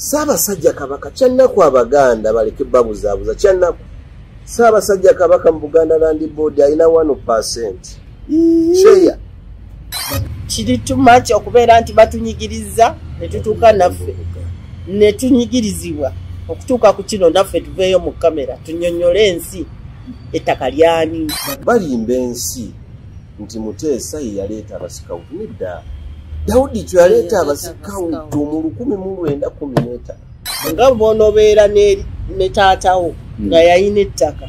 Ssaabasajja Kabaka kyannaku Abaganda baleke babuzaabuza kyannaku. Ssaabasajja Kabaka mu Buganda Land Board alina 1%. Share. Kiri too much okubeera nti batunyigiriza ne tutuuka naffe ne tunyigirizibwa okutuuka ku kino naffe tuveeyo mu kamera tunnyonnyole ensi ettaka lyani. Balimba ensi nti Muteesa ye yaleeta abasikawutu nedda. Daudi kyo yaleeta abasikawutu mu 1915. Nga bw'onoobeera ne taatawo nga yayina ettaka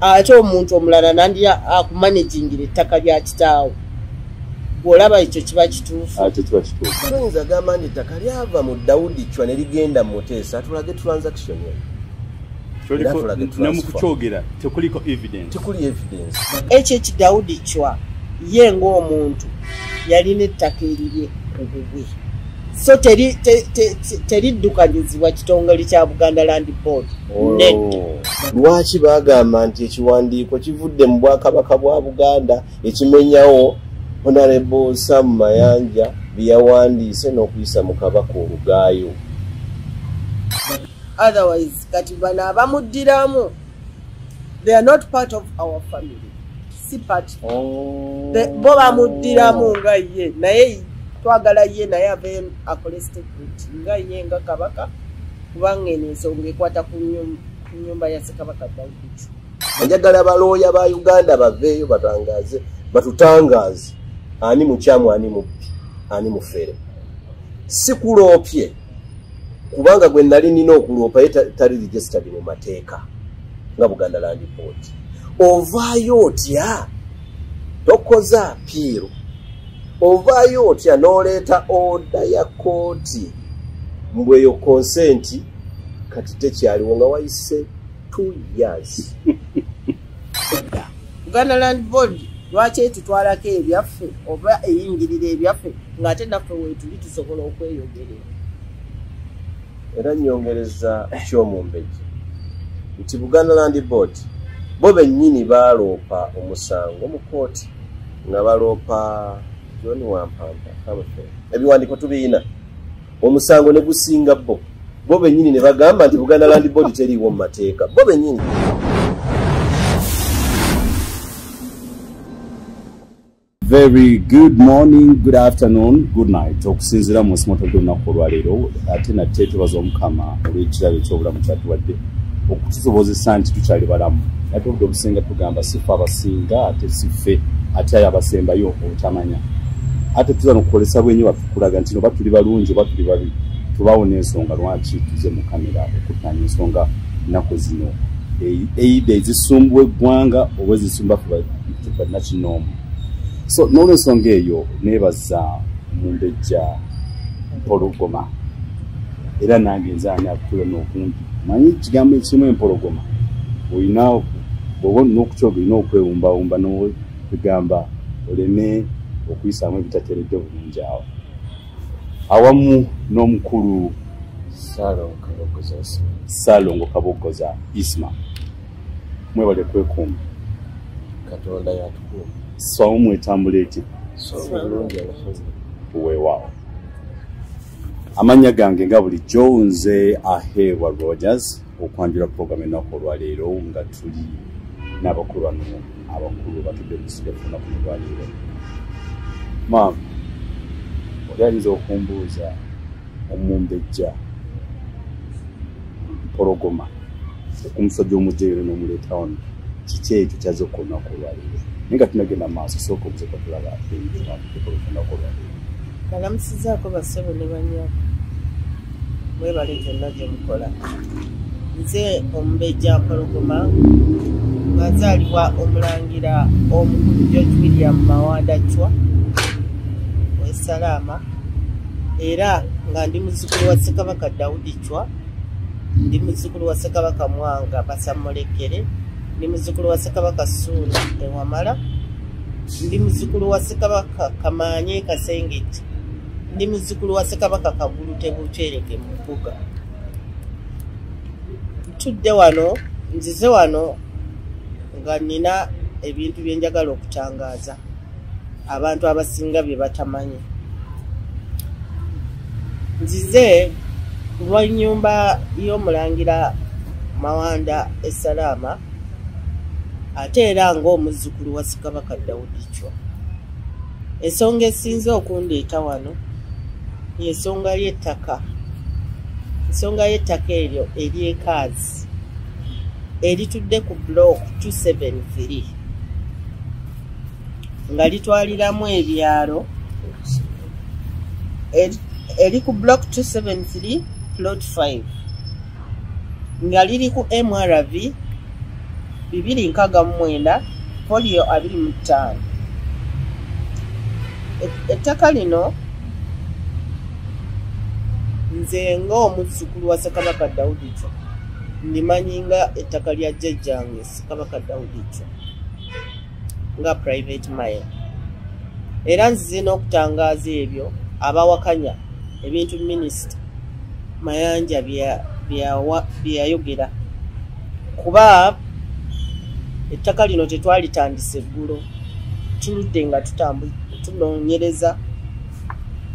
ate omuntu omulala nandi akumanagingira ettaka lya kitaawo. Bw'olaba ekyo kiba kituufu. Tuyinza gamba nti ettaka lyava mu Daudi Chwa ne ligenda mu Muteesa tulage transaction ye. Namukukyogera tekuliko evidence. Tekuli evidence. Ekyo Daudi Chwa ye ng'omuntu yalina ettaka erirye ku bubwe. So teriddukanyizibwa kitongole kya Buganda Land Board. Lwaki bagamba nti ekiwandiiko kivudde mu Bwakabaka bwa Buganda ekimenyawo Honorable Sam Mayanja byawandiise n'okuyisa mu Kabaka olugaayo. Otherwise kati bana abamuddiramu they are not part of our family. Si part. Bo bamuddiramu nga ye naye twagala ye naye ave akole statement nga ye nga Kabaka kubanga ensonga ekwata ku nyumba ya Ssekabaka Daudi Chwa. Njagala abalooya ba Uganda baveeyo batutangaze. Ani mukyamu ani mubbi ani mufere. Si kuloopye kubanga gwe nali nina okuloopa tali registered mu mateeka nga Buganda Land Board. Ovaayo otya tokoza piiro. Ovaayo otya n'oleeta oda ya kooti mbweyo consent kati tekyaliwo nga wayise 2 years. Buganda Land Board lwaki etutwalako ebyaffe oba eyingirira ebyaffe ng'ate naffe weetuli tusobola okweyogerera. Era nnyongereza ekyomumbejja nti Buganda Land Board bo bennyini baaloopa omusango mu kooti nga baloopa John Wampamba ebiwandiiko tubiina omusango ne gusinga bo bennyini ne bagamba nti Buganda Land Board teriiwo mu mateeka bo bennyini. Very good morning, good afternoon, good night. Okusinzira mu simoto olunaku olwaleero ate nate tubaza Omukama olw'ekirabo eky'obulamu kyatuwadde okutusobozesa nti tukyali balamu. Ate obudde obusinga tugamba sifa abasinga ate siffe ate ayo abasembayo obutamanya. Ate tuza n'okukolesa bwenyi batukulaga nti oba tuli balungi oba tuli babi tubawo n'ensonga lwaki tuze mu kamera okutanya ensonga nnaku zino. Eide ezisumbuwa eggwanga oba ezisumba ffe nakinoomu. So n'olwensonga eyo neebaza Mumbejja Mpologoma era nange nzaani akutula n'okumpi manyi ekigambo ekimu empologoma olina bw'oba n'okukyogera olina okwewumbawumba n'okugamba oleme okuyisaamu ebitateredde bulungi awo awamu n'omukulu Ssaalongo Kabogoza Isma mwebale kwekuuma Katonda yatukuuma. So mwetambula eti weewaawo. Amanya gange nga bulijjo nze Ahewa Rogers okwanjula program ennaku olwaleero nga tuli n'abakulu wano abakulu batudde mu sitefuna ku lwaleero. Maam oli ayinza okumbuuza Omumbejja Mpologoma okumusajja omujeere n'omuleeta wano kiki ekyo kyazze okukonaku olwaleero. Ninga tunagenda maaso soko muzeko tulaba balamusizaako bassebo ne banyabo mwebale gyonna gye mukola. Nze Omumbejja Mpologoma ngazaalibwa Omulangira Omukulu George William Mawanda Chwa w'Essalaama era nga ndi muzzukulu wa Ssekabaka Daudi Chwa, ndi muzzukulu wa Ssekabaka Mwanga Basamulekere, ndi muzzukulu wa Ssekabaka Ssuuna Ewamala, ndi muzzukulu wa Ssekabaka Kamaanye Kasengeti, ndi muzzukulu wa Ssekabaka Kagulu Tebukyereke mu Mbuga. Ntudde wano nzize wano nga nina ebintu bye njagala okutangaaza abantu abasinga bye batamanyi. Nzize lwa nnyumba y'omulangira Mawanda Essalama ate era ng'omuzzukulu wa Ssekabaka Daudi Chwa. Ensonga esinze okundeeta wano y'ensonga y'ettaka. Ensonga y'ettaka eryo ery'ekaazi eritudde ku block 273 nga litwaliramu ebyalo eri ku block 273 plot 5 nga liri ku MRV 269 folio 25. Ettaka lino nze ng'omuzzukulu wa Ssekabaka Daudi Chwa ndimanyi nga ettaka lya jjajjange Ssekabaka Daudi Chwa nga private mile. Era nzize n'okutangaaza ebyo abawakanya ebintu minisita Mayanja byayogera kuba ettaka lino tetwalitandise eggulo, tuludde nga tunoonyereza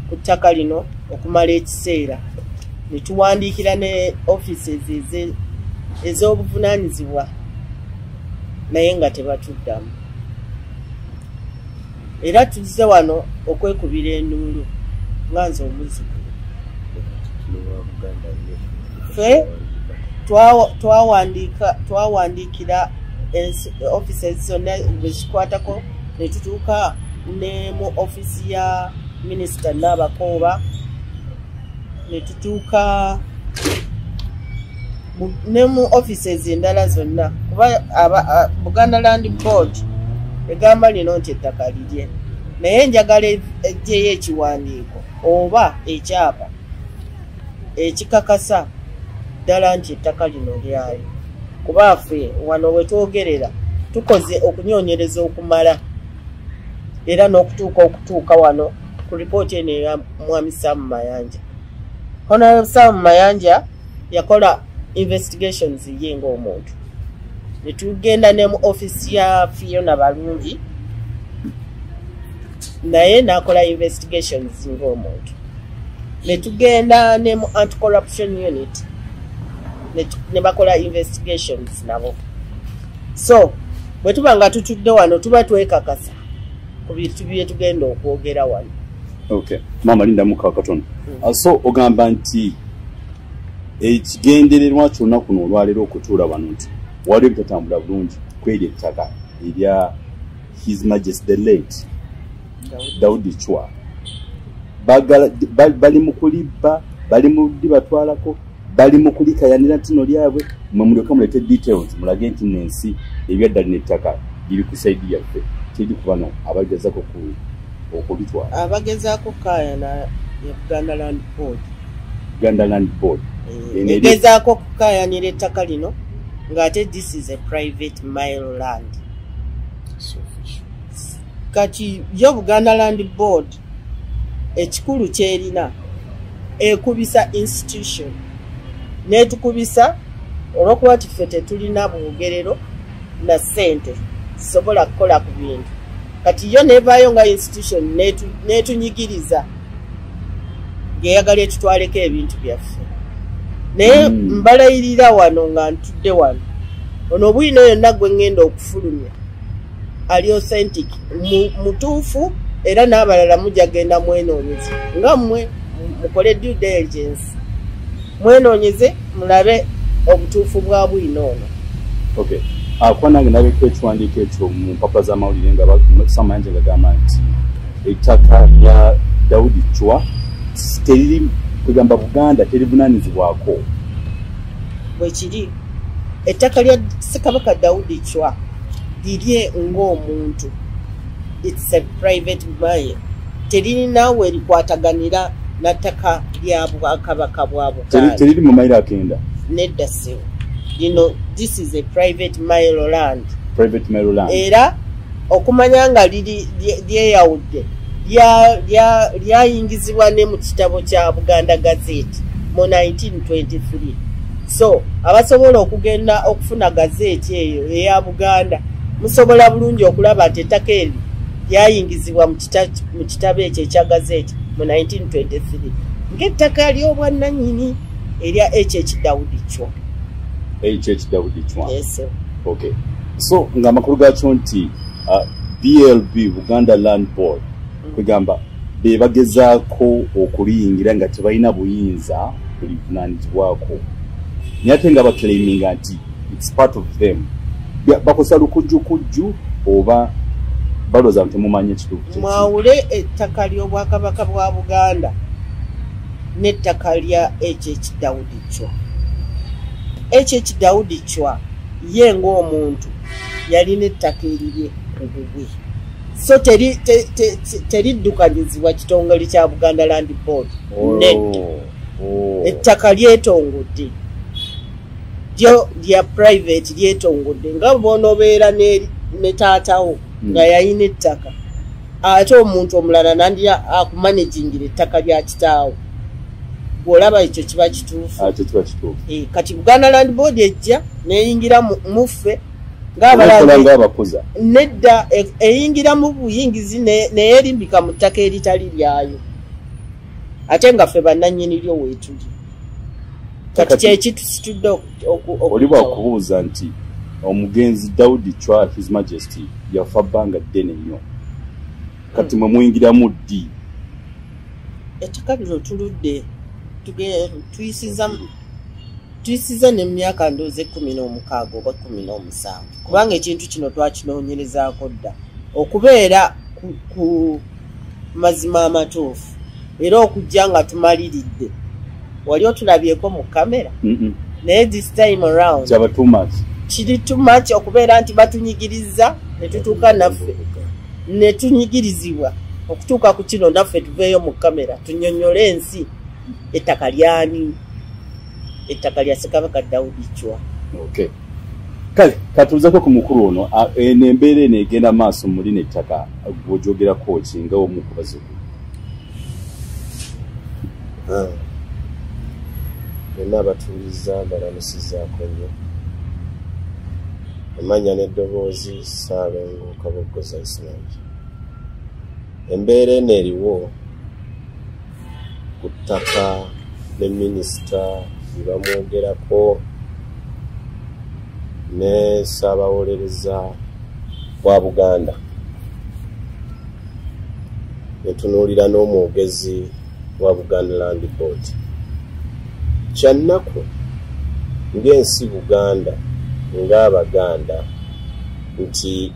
ku ttaka lino okumala ekiseera ne tuwandiikira ne offices ez'obuvunaanyizibwa naye nga tebatuddamu. Era tuzze wano okwekubira enduulu nga nze omuzzukulu. Ffe twawandiikira offices zonna bezikwatako ne tutuuka ne mu office ya minisita Nabakooba ne tutuuka ne mu offices endala zonna kuba Buganda Land Board egamba lino nti ettaka lirye, naye njagala ejjeyo ekiwandiiko oba ekyapa ekikakasa ddala nti ettaka lino lyayo, kuba ffe wano we twogerera tukoze okunyonyereza okumala era n'okutuuka wano ku ripooti eno eya Mwami Sam Mayanja. Honorable Sam Mayanja yakola investigations ye ng'omuntu. Ne tugenda ne mu office ya Fiona Balungi naye n'akola investigations ng'omuntu. Ne tugenda ne mu anti-corruption unit ne bakola investigations nabo. So bwe tuba nga tutudde wano tuba twekakasa ku bintu bye tugenda okwogera wano. Okay. Mama Linda muka katono. So ogamba nti ekigendererwa kyonna kuno olwaleero okutuula wano nti waliwo bitatambula bulungi kweri ettaka erya His Majesty the late Daudi Chwa. Bali mu kulibba, bali mu dibatwalako, bali mu kulikayanira ttino lyabwe, mwe mulyoka mulete details mulage nti n'ensi ebyaddali n'ettaka biri ku saidi yaffe. Kiri kubano abagezaako okubitwala. Abagezaako kayana ya Buganda Land Board. Buganda Land Board. Egezaako kukayanira ettaka lino ng'ate this is a private mile land. Kati yo Buganda Land Board ekikulu kyerina ekubisa institution netukubisa olwokuba tiffe tetulina bwogerero na ssente zisobola kukola ku bintu. Kati yo nevaayo nga institution netunyigiriza ng'eyagala etutwaleko ebintu byaffe. Naye mbalayirira wano nga ntudde wano ono bwino yonna gwe ngenda okufulumya ali authentic mutuufu era n'abalala mujja genda mwenoonyeze nga mmwe mukole due diligence mwenoonyeze mulabe obutuufu bwa bwino ono. Okay. Kuba nange nabeko ekiwandiiko ekyo mu mpapula z'amawulire nga Sam Mayanja gagamba nti ettaka lya Daudi Chwa teriri kugamba Buganda terivunaanyizibwako. Bwe kiri ettaka lya Ssekabaka Daudi Chwa lirye ng'omuntu. It's a private mile. Terina we likwataganira na ttaka lya Bwakabaka bwa Buganda. Teriri mu mayiro akenda. Nedda sewo. You know, this is a private mile land. Private mile land. Era okumanya nga lyeyawudde lyayingizibwa ne mu kitabo kya Buganda Gazette mu 1923. So abasobola okugenda okufuna gazeti eyo eya Buganda musobola bulungi okulaba nti ettaka eri lyayingizibwa mu kitabo ekyo ekya gazeti mu 1923 ng'ettaka ly'obwannannyini erya HH Daudi Chwa. HH Daudi Chwa. Yes. Okay. So nga makuru gacho nti BLB Buganda Land Board kwegamba bebagezaako okuliyingira nga tebalina buyinza bulivunaanizibwako. Nyate nga bakleiminga nti it's part of them. Bakosa lukujjukujju oba baloza ntemumanye kituufu. Mwawule ettaka ly'Obwakabaka bwa Buganda n'ettaka lya HH Daudi Chwa. HH Daudi Chwa ye ng'omuntu yalina ettaka eriri ku bubwe. So teriddukanyizibwa kitongole kya Buganda Land Board. Nedda. Ettaka lyetongodde. Lyo lya private lyetongodde nga bw'onoobeera ne taatawo nga yalina ettaka. Ate omuntu omulala nandira akumanagingira ettaka lya kitaawo. Bw'olaba ekyo kiba kituufu. Ate kiba kituufu. Kati Buganda Land Board ejja n'eyingira muffe ng'abakuza. Nedda eyingira mu buyingizi neyeerimbika mu ttaka eritali lyayo. Ate nga ffe bannannyini lyo weetuli. Kati kyekitusitudde oli bwakubuuza nti omugenzi Daudi Chwa His Majesty yafa bbanga ddene nnyo. Kati mwe muyingiramu ddi? Ettaka lino tuludde tuyisiza n'emyaka ndoozi 16 oba 17 kubanga ekintu kino twakinoonyerezaako dda okubeera ku mazima amatuufu era okujja nga tumaliridde. Wali otulabyeko mu kamera? Naye this time around kyaba too much. Kiri too much okubeera nti batunyigiriza ne tutuuka naffe ne tunyigirizibwa okutuuka ku kino naffe tuveeyo mu kamera tunnyonnyole ensi ettaka lyani. Ettaka lya Ssekabaka Daudi Chwa. Okay. Kale katuuzeko ku mukulu ono n'embeera eno egenda maaso muli n'ettaka gw'ogyogerako ki nga omu ku bazzukulu. Bonna abatuuliza mbalamusizaako nnyo. Emanya n'eddoboozi Ssaabengo Kabogoza Islangi. Embeera eno eriwo ku ttaka ne minisita bamwogerako ne Ssaabawolereza wa Buganda. Netunuulira n'omwogezi wa Buganda Land Board. Kyannaku ng'ensi Buganda ng'Abaganda nti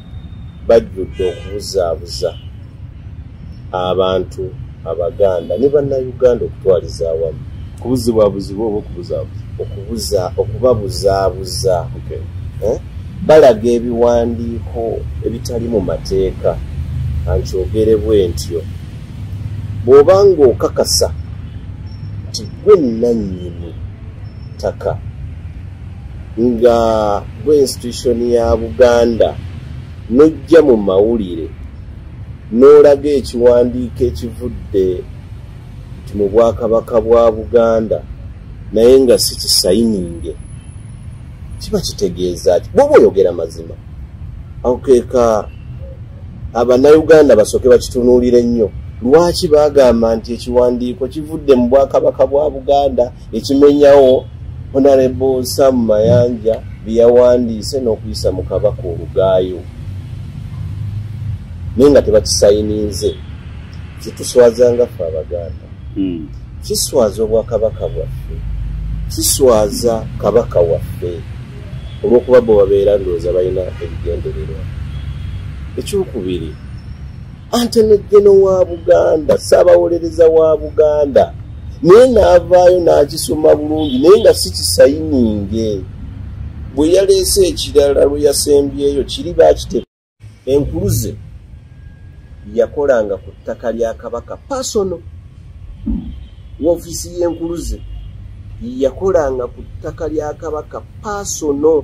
bajjudde okubuzaabuza abantu Abaganda ne Bannayuganda okutwaliza awamu. Kubuzibwabuzibwa oba okubabuzaabuza. Balaga ebiwandiiko ebitali mu mateeka ankyogere bwe ntyo. Bw'obanga okakasa nti gwe nannyini ttaka nga gwe institution ya Buganda n'ojja mu mawulire n'olaga ekiwandiiko ekivudde nti mu Bwakabaka bwa Buganda naye nga si kisayininge, kiba kitegeeza ki? Bw'oba oyogera mazima awo keeka Abannayuganda basooke bakitunuulire ennyo. Lwaki bagamba nti ekiwandiiko kivudde mu Bwakabaka bwa Buganda ekimenyawo Honorable Sam Mayanja bye yawandiise n'okuyisa mu Kabaka olugaayo naye nga tebakisayininze? Kituswazanga ffe Abaganda. Kiswaza Obwakabaka bwaffe, kiswaza Kabaka waffe olw'okuba bo babeera ndowooza balina ebigendererwa. Ekyokubiri, Antony General wa Buganda, Ssaabawolereza wa Buganda, naye n'avaayo n'akisoma bulungi naye nga si kisayininge. Bwe yaleese ekirala lwe yasembyeyo kiri baakiteeka. Enkuluze yakolanga ku ttaka lya Kabaka personal. Woofiisi y'enkuluze yakolanga ku ttaka lya Kabaka personal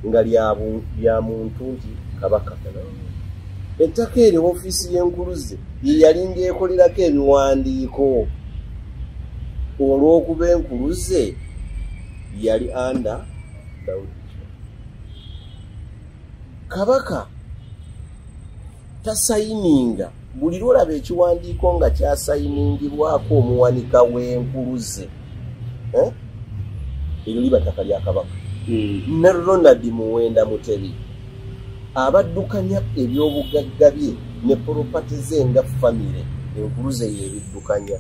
nga lya muntu nti Kabaka. Ettaka eryo woofiisi y'enkuluze ye yalinga ekolerako ebiwandiiko olw'okuba enkuluze yali under Daudi. Kabaka tasayininga buli lwolaba ekiwandiiko nga kyasayiningibwako omuwanika w'enkuluze eryo liba ttaka lya kabaka. Ne Ronald Muwenda Mutebi abaddukanya ebyobugagga bye ne property ze nga famire enkuluze yebiddukanya.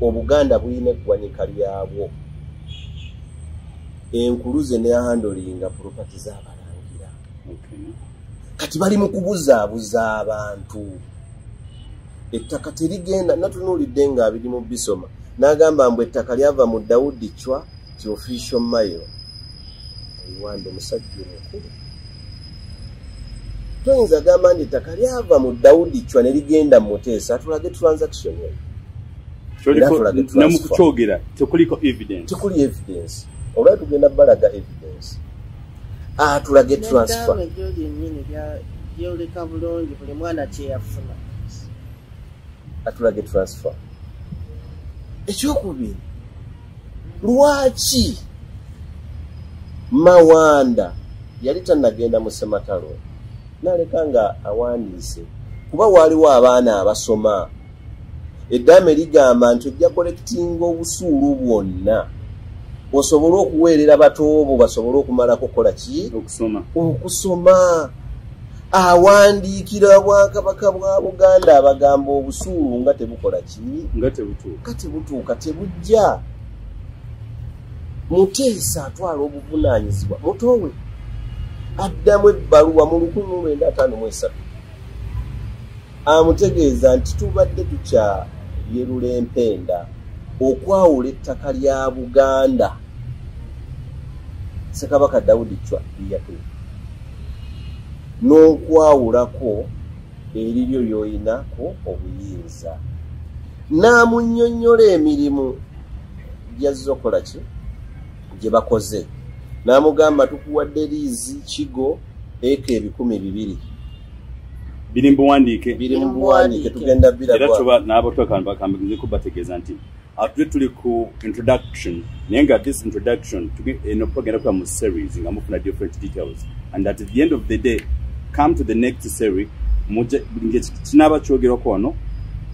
Obuganda buyina eggwanika lyabwo enkuluze ne handlinga property z'abalangira. Kati bali mu kubuzaabuza abantu. Ettaka terigenda natunuulidde nga abiri mu Bisoma n'agamba mbu ettaka lyava mu Daudi Chwa ki official mile. Iwande musajja omukulu. Tuyinza gamba nti ettaka lyava mu Daudi Chwa ne ligenda mu Muteesa tulage transaction eyo. Namukukyogera tekuliko evidence. Tekuli evidence. Olwali tugenda balaga evidence. Tulage transfer. Ebyo byennyini byoleka bulungi buli mwana kyeyafuna. Atulage transfer. Ekyokubiri, lwaki Mawanda yali tannagenda mu Sematalo n'aleka nga awandiise kuba waaliwo abaana abasoma. Eddaame ligamba nti ojja kolektinga obusuulu bwonna osobole okuweerera batoobo basobole okumalako kola ki? Okusoma. Awandiikira Bwakabaka bwa Buganda abagamba obusuulu nga tebukola ki? Nga tebutuuka tebujja. Muteesa atwala obuvunaanyizibwa mutowe addamu ebbaluwa mu 1953 amutegeeza nti tubadde tukyayerula empenda okwawula ettaka lya Buganda Ssekabaka Daudi Chwa lyeyatuuka n'okwawulako eriryo ly'oyinako obuyinza. N'amunnyonnyola emirimu gy'azzokola ki gye bakoze. N'amugamba tukuwadde liizi Kigo eka 200. Biri mbuwandiike tugenda era tuba n'abatwakambakambize kubategeeza nti atule tuli ku introduction naye nga this introduction tugenda kuba mu series nga mufuna different details and at the end of the day come to the next series kinaba kyogerwako wano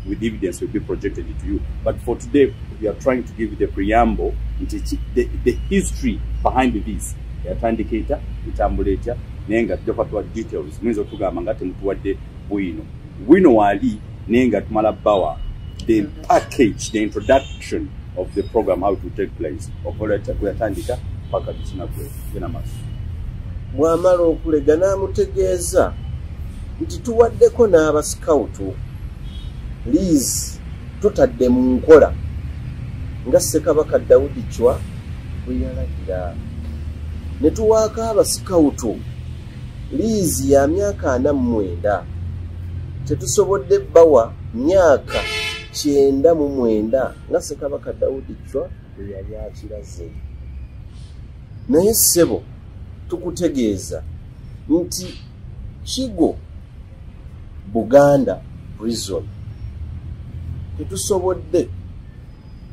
with evidence will be projected to you, but for today we are trying to give you the preamble, the history behind this. Yatandikita itambuleta nenga tujofatwa details mwizo tugamba ngate mutuwadde bwino wali nenga tumala bawa the package, the introduction of the program, how it will take place. Operator kuyatandika paka tusina kwena maso mwamala okulega namutegeeza nti tuwaddeko n'aba scout Liz tutadde mu nkola nga Ssekabaka Daudi Chwa bwe yalagira. Ne tuwaako aba scout Liz ya myaka 49 tetusobodde bawa myaka 99 nga Ssekabaka Daudi Chwa bwe yali akiraze. Naye ssebo tukutegeeza nti Kigo Buganda prison tetusobodde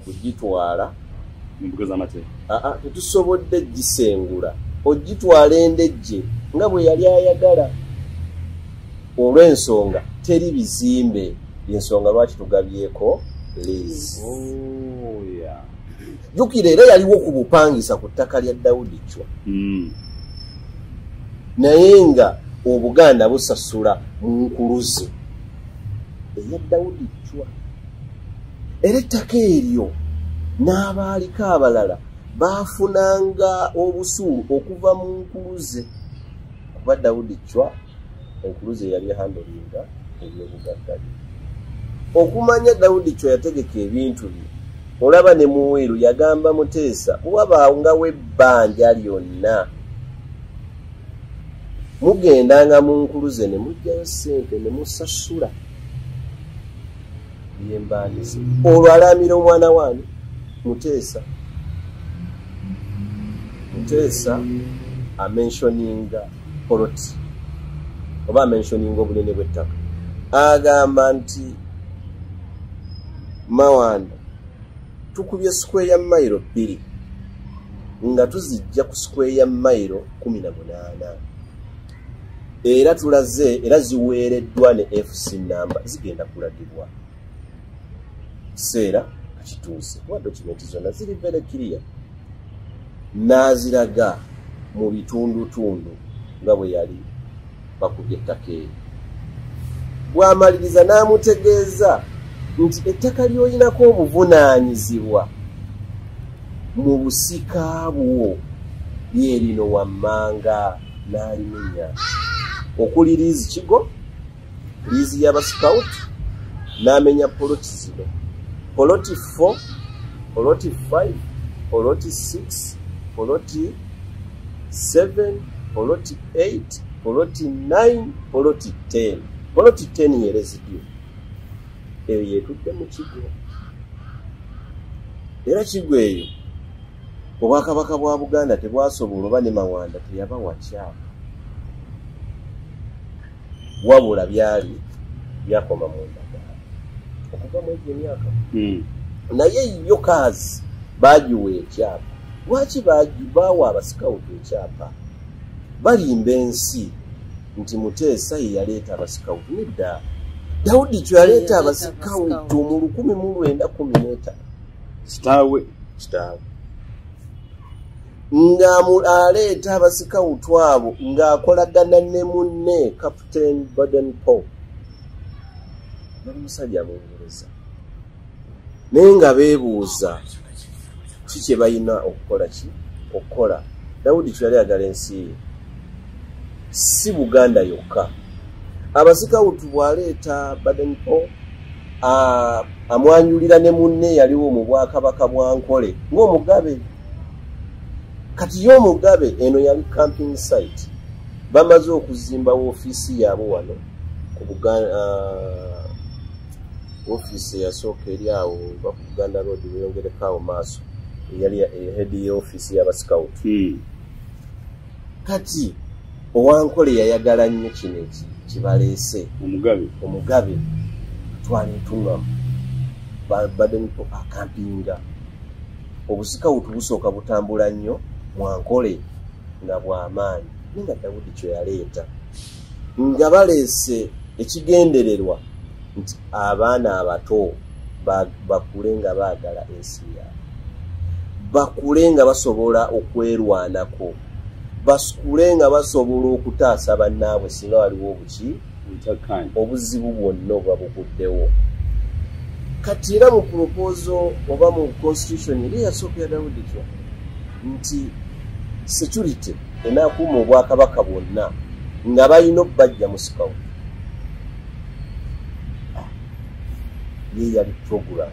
kugitwala mbuga z'amate. Tetusobodde gisengula ogitwala endejje nga bwe yali ayagala. Olw'ensonga teri bizimbe, ensonga lwaki tugabyeko Liz. Jukira era yaliwo ku bupangisa ku ttaka lya Daudi Chwa. Naye nga Obuganda busasula mu nkuluze eya Daudi Chwa. Era ettaka eryo n'abaaliko abalala baafunanga obusuulu okuva mu nkuluze kuba Daudi Chwa enkuluze yali handlinga ebyobugagga bye. Okumanya Daudi Chwa yategeka ebintu bye. Olaba ne Muweru yagamba Muteesa wabaangawo ebbanja lyonna mugendanga mu nkuluze ne mujjayo ssente ne musasula byembandize. Olwo alamira omwana waani Muteesa amentioninga poloti oba amentioninga obunene bw'ettaka. Agamba nti Mawanda tukubye square ya mailo 2 nga tuzijja ku square ya mailo 18 era tulaze era ziweereddwa ne FC number zigenda kulagibwa seera kituuse kuba dokimenti zonna ziri very clear n'aziraga mu bitundutundu nga bwe yali bakubye ettaka eyo bw'amaliriza n'amutegeeza nti ettaka ly'oyinako obuvunaanyizibwa mu busika bwo lyerino wammanga n'alimenya okuli liizi kigo liizi y'abasikawuti n'amenya poloti zino poloti 4 poloti 5 poloti 6 poloti 7 poloti 8 poloti 9 poloti 10 poloti 10 ye residue eyo yetudde mu kigo era kigo eyo obwakabaka bwa Buganda tebwasobola oba ne Mawanda teyabawa kyapa wabula byali byakoma mu ndagala okuva mu egyo emyaka naye yo kazi bagiwa ekyapa lwaki bawa abasikawutu ekyapa balimba ensi nti Muteesa ye yaleeta abasikawutu nedda Daudi kyo yaleeta abasikawutu mu 1915 kitaawe aleeta abasikawutu abo ng'akolagana ne munne Captain Baden-Powell bali musajja Mungereza naye nga beebuuza ki kye balina okukola Daudi kyo yali ayagala ensi ye si Buganda yokka abasikawutu bw'aleeta Baden-Powell amwanjulira ne munne yaliwo mu Bwakabaka bwa Nkole ng'omugabe kati y'omugabe eno yali camping site bamaze okuzimba ofiisi yaabwe wano ku Buganda ofiisi yasooka eri awo ba ku Buganda Road weyongereko awo maaso yali head y'ofiisi y'abasikawutu kati Owankole yayagala nnyo kino kibaleese omugabe twali ntungamu Baden-Powell akampinga obusikawutu busooka butambula nnyo Mwankole nga bw'amaanyi nga Daudi kyo yaleeta nga baleese ekigendererwa nti abaana abato bakule nga baagala ensi yaabwe bakule nga basobola okwerwanako basukule nga basobola okutaasa bannaabwe singa waliwo obuzibu bwonna oba buguddewo kati era mu proposal oba mu constitution eri yasooka ya Daudi kyo nti security enaakuuma obwakabaka bwonna nga balina okubajja mu sikawutu ye yali program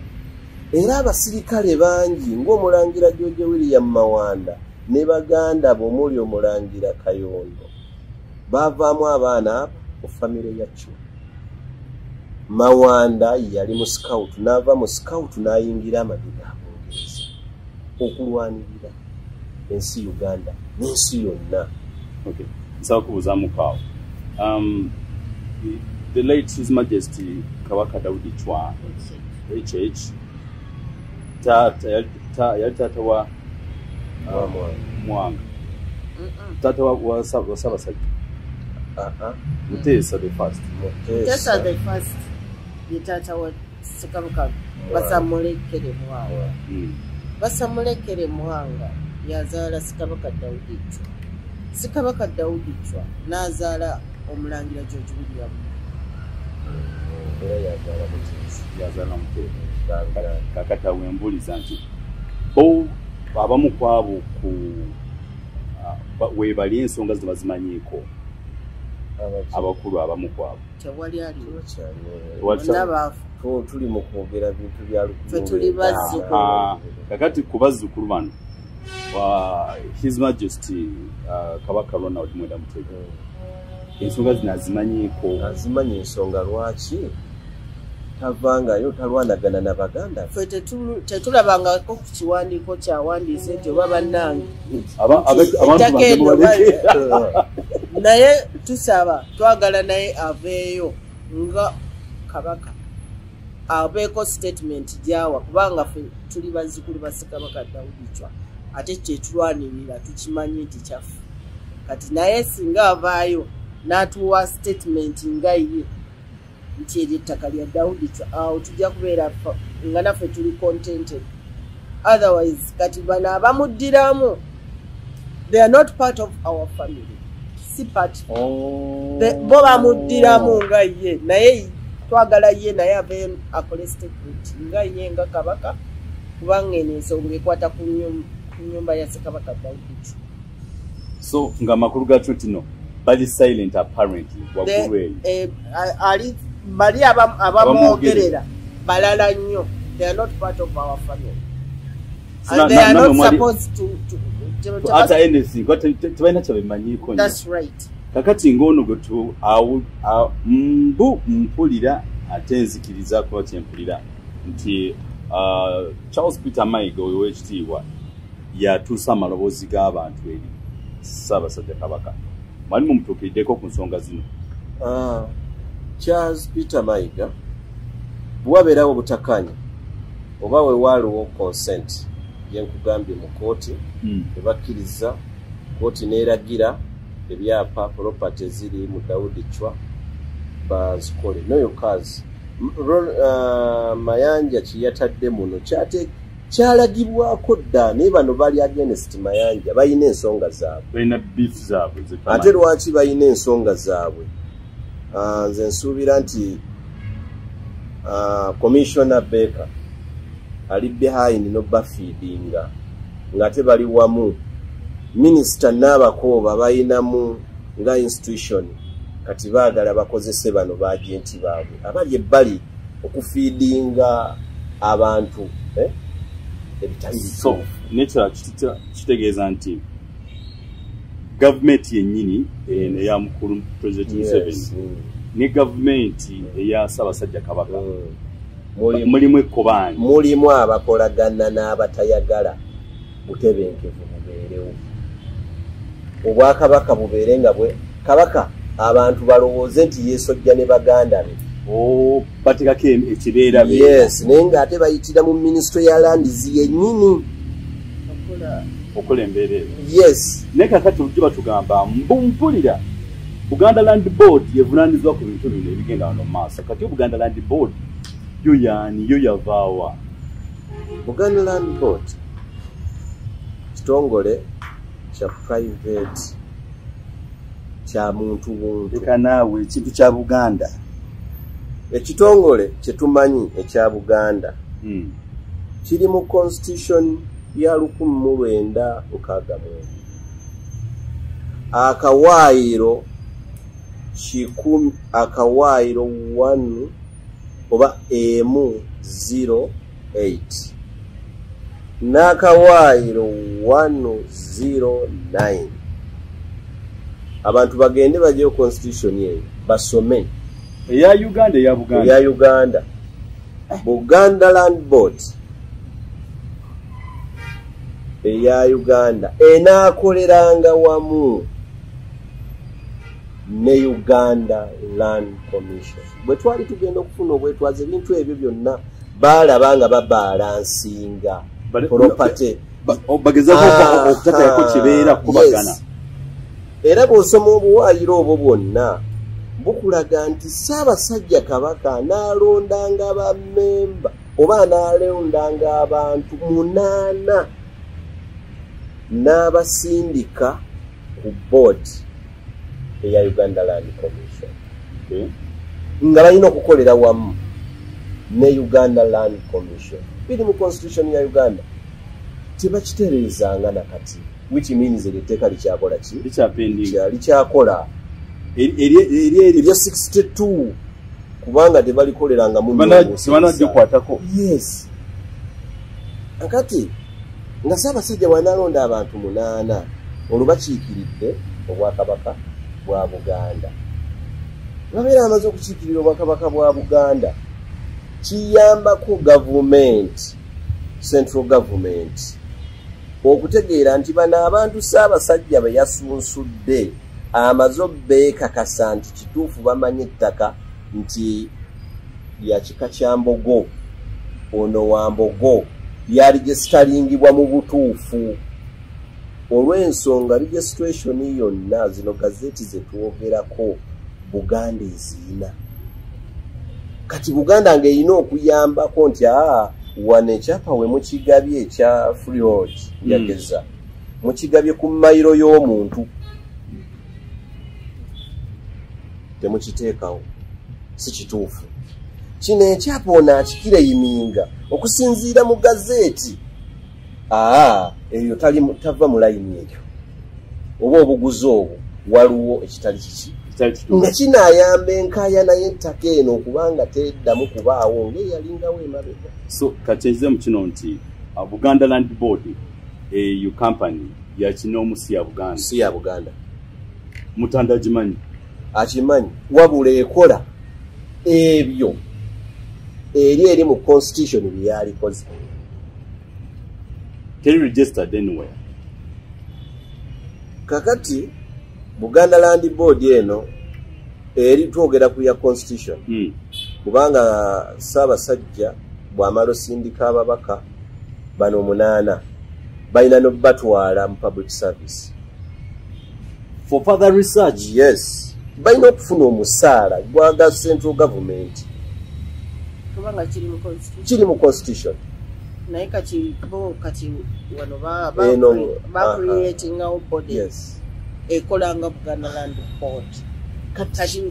era abasirikale bangi ng'omulangira George William Mawanda ne baganda bomuli omulangira Kayondo bavaamu abaana ku famire ya Chwa Mawanda yali mu scout n'ava mu scout n'ayingira amadiga Abongereza okulwanirira ensi Uganda n'ensi yonna. Okay. Nsaba kubuuzaamu kaawo. The late His Majesty Kabaka Daudi Chwa HH yali taata wa Mwanga taata wa Ssaabasajja Muteesa the first. Muteesa the first ye taata wa Ssekabaka Basamulekere Mwanga. Basamulekere Mwanga yazaala Ssekabaka Daudi Chwa. Ssekabaka Daudi Chwa n'azaala omulangira George William. Yazaala Muteesa. Kakati awembuliza nti bo abamu kwabo weebali ensonga ze bazimanyiiko abakulu abamu kwabo tewali aliwo tuli mu kwogera bintu bya lukumu tuli bazzukulu kakati ku bazzukulu bano His Majesty Kabaka Ronald Mwenda Muteesa ensonga zino azimanyi ensonga lwaki tavangayo talwanagana na baganda ffe tetulabangako ku kiwandiiko kyawandiise nti oba bannange naye tusaba twagala naye aveeyo nga kabaka abeeko statement gyawa kubanga ffe tuli bazzukulu ba Ssekabaka Daudi Chwa ate kyetulwanirira tukimanyi nti kyaffe kati naye singa avaayo n'atuwa statement nga ye nti eryo ettaka lya Daudi Chwa awo tujja kubeera nga naffe tuli contented. Otherwise kati bano abamuddiramu they are not part of our family. Si part. Bo bamuddiramu nga ye naye twagala ye naye abe akole statement nga ye nga kabaka kubanga ensonga ekwata ku nyumba ya Ssekabaka Daudi. So nga makulu gacho tino bali silent apparently wakuwe ali bali abamwogerera balala nnyo. They are not part of our family. And they are not supposed to ata anything but tubaina kyabimanyiko. That's right. Kakati ngono gotu mbu mpulira atenzikiriza kwa kyempulira nti Charles Peter Mayiga owekitiibwa yatuusa amalobozi g'abantu eri Ssaabasajja Kabaka. Mwalimu mutuukiddeko ku nsonga zino. Charles Peter Mayiga bwabeerawo butakanya oba we waaliwo consent yenkugambye mu kooti ebakkiriza kooti neeragira ebyapa property ziri mu Daudi Chwa bazikole noyo kazi Mayanja kiyatadde muno kyalagibwako dda naye bano bali against Mayanja balina ensonga zaabwe balina beef zaabwe ate lwaki balina ensonga zaabwe nze nsuubira nti Commissioner Baker ali behind no bafeedinga ngate bali wamu Minister n'abakooba bayinamu nga institution kati baagala bakozese bano baagenti baabwe abali ebbali okufeedinga abantu ebitali so nature kitegeeza nti government yennyini eya mukulu President Museveni ne government eya Ssaabasajja Kabaka mulimu ekkobani mulimu abakolagana n'abatayagala butebenkevu bubeerewo obwakabaka bubeerenga bwe kabaka abantu balowooze nti yeesojja ne baganda be batekako ekibeera yes naye ng'ate bayitira mu ministry ya landizi yennyini okola embeera eyo yes naye kakati ojja batugamba mpulira Buganda Land Board yevunaanyizibwa ku bintu bino ebigenda wano maaso kati Buganda Land Board yo yaani yo yavaawa Buganda Land Board kitongole kya private kya muntu buntu eka naawe ekintu kya Buganda ekitongole kyetumanyi ekya Buganda kiri mu constitution ya 1961 akawaayiro kikumi akawaayiro 1 oba M08 n'akawaayiro 109 abantu bagende bajyeyo constitution yeyo basome eya Uganda eya Buganda eya Uganda Buganda Land Board eya Uganda enaakoleranga wamu ne Uganda Land Commission bwe twali tugenda okufuna obwetwaze ebintu ebyo byonna baalabanga babalansinga property bagezaako okutateekako kibeera kubagana era bw'osoma obuwaayiro obwo bwonna bukulaga nti Ssaabasajja Kabaka anaalondanga bammemba oba anaalondanga abantu 8 n'abasindika ku board eya Uganda Land Commission nga balina okukolera wamu ne Uganda Land Commission biri mu constitution ya Uganda tebakitereezanga nakati which means etteeka likyakola ki likyakola erya 62 kubanga tebalikoleranga mubanajjokwatako yes akati nga Ssaabasajja wanaalonda abantu 8 olwo bakiikiridde obwakabaka bwa Buganda babeera amaze okukiikirira obwakabaka bwa Buganda kiyambako government central government okutegeera nti bano abantu Ssaabasajja be yasunsudde amaze obbeekakasa nti kituufu bamanye ettaka nti lya kika kya Mbogo ono wa Mbogo lyaregistalingibwa mu butuufu olw'ensonga registration yonna zino gazeti zetwogerako Buganda ezirina kati Buganda ng'erina okuyambako nti wano ekyapa we mukigabye ekya freehold yageza mukigabye ku mayiro y'omuntu temukiteekawo si kituufu kino ekyapa ono akikireyiminga okusinziira mu gazeeti eyo tava mu layini eyo oba obuguzi obwo waliwo ekitali kiki nga kinayamba enkaayana y'ettaka eno okubanga teddamu kubaawo ng'eyalingawo emabega. So kakyeze mu kino nti Buganda Land Board eyo company yakinomu si ya Buganda. Si ya Buganda. Mutanda agimanyi. Akimanyi wabula ekola ebyo eri mu constitution byalikoze. Teri registered anywhere. Kakati Buganda Land Board eno eri twogera ku ya constitution kubanga Ssaabasajja bw'amala osindika ababaka bano 8 balina n'obatwala mu public service for further research. Yes, balina okufuna omusaala gwaga central government kubanga kiri mu constitution naye kati wano ba creating a body. Yes. Ekolanga Buganda Land Board kati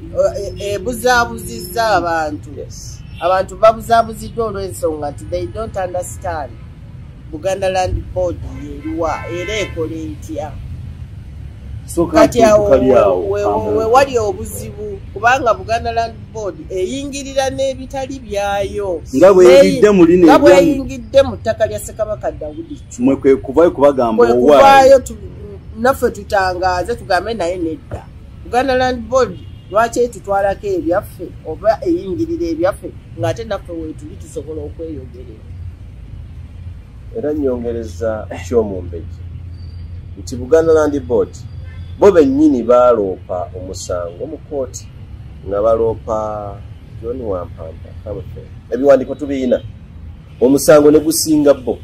ebuzaabuzizza abantu. Yes. Abantu babuzaabuziddwa olw'ensonga nti they don't understand Buganda Land Board yeruwa era ekola etya. So kati we wali obuzibu kubanga Buganda Land Board eyingirira n'ebitali byayo nga bweyingidde mu ttaka lya Ssekabaka Daudi mwe kwe kuvayo kubagamba owayo naffe tutangaaze tugambe naye nedda Buganda Land Board lwaki etutwalako ebyaffe oba eyingirira ebyaffe ng'ate naffe weetuli tusobola okweyogerera. Era nnyongereza ky'omumbejja nti Buganda Land Board bo bennyini baaloopa omusango mu kooti nga baloopa John Wampamba ebiwandiiko tubiina omusango ne gusinga bo